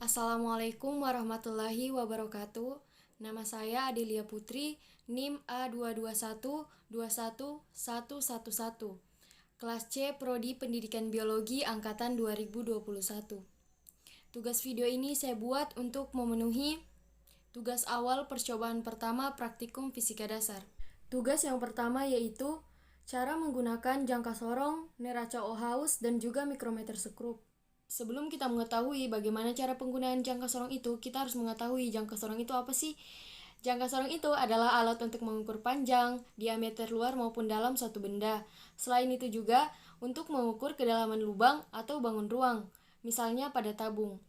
Assalamualaikum warahmatullahi wabarakatuh. Nama saya Adelia Putri, NIM A221-21111. Kelas C Prodi Pendidikan Biologi Angkatan 2021. Tugas video ini saya buat untuk memenuhi tugas awal percobaan pertama praktikum fisika dasar. Tugas yang pertama yaitu cara menggunakan jangka sorong, neraca Ohaus, dan juga mikrometer sekrup. Sebelum kita mengetahui bagaimana cara penggunaan jangka sorong itu, kita harus mengetahui jangka sorong itu apa sih? Jangka sorong itu adalah alat untuk mengukur panjang, diameter luar maupun dalam suatu benda. Selain itu juga untuk mengukur kedalaman lubang atau bangun ruang, misalnya pada tabung.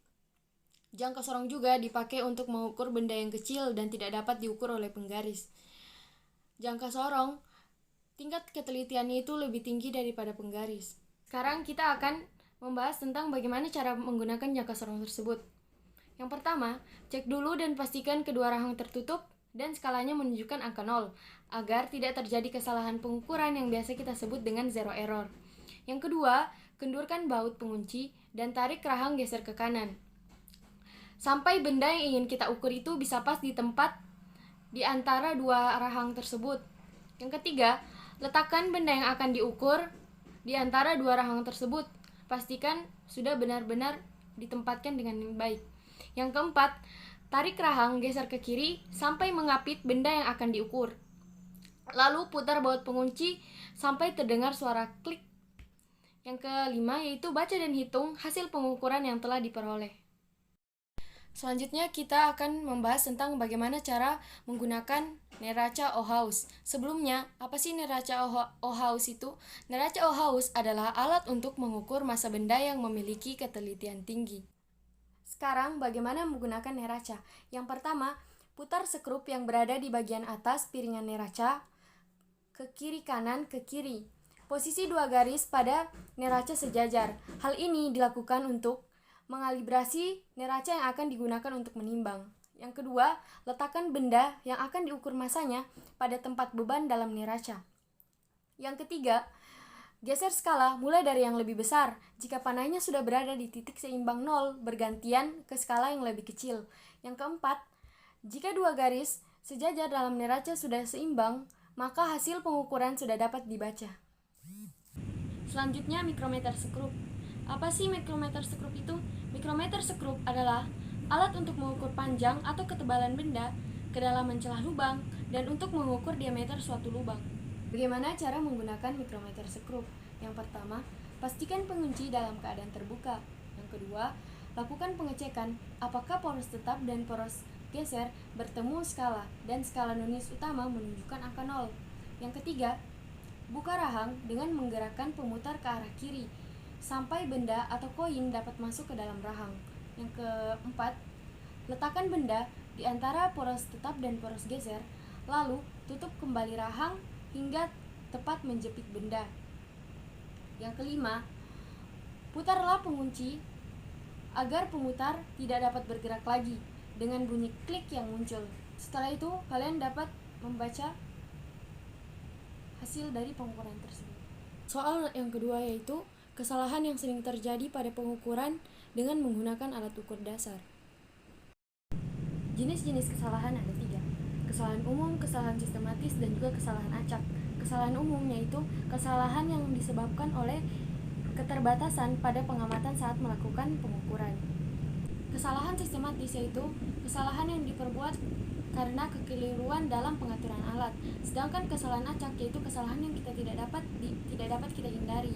Jangka sorong juga dipakai untuk mengukur benda yang kecil dan tidak dapat diukur oleh penggaris. Jangka sorong, tingkat ketelitiannya itu lebih tinggi daripada penggaris. Sekarang kita akan membahas tentang bagaimana cara menggunakan jangka sorong tersebut. Yang pertama, cek dulu dan pastikan kedua rahang tertutup dan skalanya menunjukkan angka 0, agar tidak terjadi kesalahan pengukuran yang biasa kita sebut dengan zero error. Yang kedua, kendurkan baut pengunci dan tarik rahang geser ke kanan, sampai benda yang ingin kita ukur itu bisa pas di tempat di antara dua rahang tersebut. Yang ketiga, letakkan benda yang akan diukur di antara dua rahang tersebut. Pastikan sudah benar-benar ditempatkan dengan baik. Yang keempat, tarik rahang geser ke kiri sampai mengapit benda yang akan diukur. Lalu putar baut pengunci sampai terdengar suara klik. Yang kelima yaitu baca dan hitung hasil pengukuran yang telah diperoleh. Selanjutnya kita akan membahas tentang bagaimana cara menggunakan neraca Ohaus. Sebelumnya, apa sih neraca Ohaus itu? Neraca Ohaus adalah alat untuk mengukur massa benda yang memiliki ketelitian tinggi. Sekarang, bagaimana menggunakan neraca? Yang pertama, putar sekrup yang berada di bagian atas piringan neraca ke kiri kanan ke kiri. Posisi dua garis pada neraca sejajar. Hal ini dilakukan untuk mengalibrasi neraca yang akan digunakan untuk menimbang. Yang kedua, letakkan benda yang akan diukur massanya pada tempat beban dalam neraca. Yang ketiga, geser skala mulai dari yang lebih besar. Jika panahnya sudah berada di titik seimbang 0, bergantian ke skala yang lebih kecil. Yang keempat, jika dua garis sejajar dalam neraca sudah seimbang, maka hasil pengukuran sudah dapat dibaca. Selanjutnya, mikrometer sekrup. Apa sih mikrometer sekrup itu? Mikrometer sekrup adalah alat untuk mengukur panjang atau ketebalan benda, kedalaman celah lubang, dan untuk mengukur diameter suatu lubang. Bagaimana cara menggunakan mikrometer sekrup? Yang pertama, pastikan pengunci dalam keadaan terbuka. Yang kedua, lakukan pengecekan apakah poros tetap dan poros geser bertemu skala, dan skala nonis utama menunjukkan angka 0. Yang ketiga, buka rahang dengan menggerakkan pemutar ke arah kiri, sampai benda atau koin dapat masuk ke dalam rahang. Yang keempat, letakkan benda di antara poros tetap dan poros geser, lalu tutup kembali rahang hingga tepat menjepit benda. Yang kelima, putarlah pengunci agar pemutar tidak dapat bergerak lagi dengan bunyi klik yang muncul. Setelah itu, kalian dapat membaca hasil dari pengukuran tersebut. Soal yang kedua yaitu kesalahan yang sering terjadi pada pengukuran dengan menggunakan alat ukur dasar. Jenis-jenis kesalahan ada 3. Kesalahan umum, kesalahan sistematis, dan juga kesalahan acak. Kesalahan umum yaitu kesalahan yang disebabkan oleh keterbatasan pada pengamatan saat melakukan pengukuran. Kesalahan sistematis yaitu kesalahan yang diperbuat karena kekeliruan dalam pengaturan alat. Sedangkan kesalahan acak yaitu kesalahan yang tidak dapat kita hindari.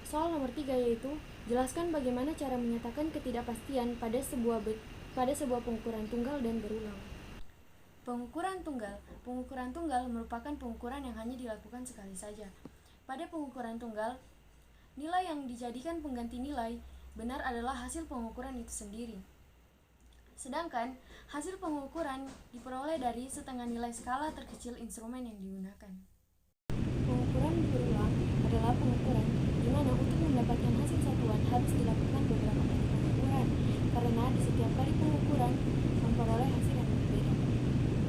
Soal nomor 3 yaitu jelaskan bagaimana cara menyatakan ketidakpastian pada sebuah pengukuran tunggal dan berulang. Pengukuran tunggal merupakan pengukuran yang hanya dilakukan sekali saja. Pada pengukuran tunggal, nilai yang dijadikan pengganti nilai benar adalah hasil pengukuran itu sendiri. Sedangkan hasil pengukuran diperoleh dari setengah nilai skala terkecil instrumen yang digunakan. Pengukuran berulang adalah pengukuran di mana untuk mendapatkan hasil satuan harus dilakukan beberapa kali pengukuran, karena di setiap kali pengukuran memperoleh hasil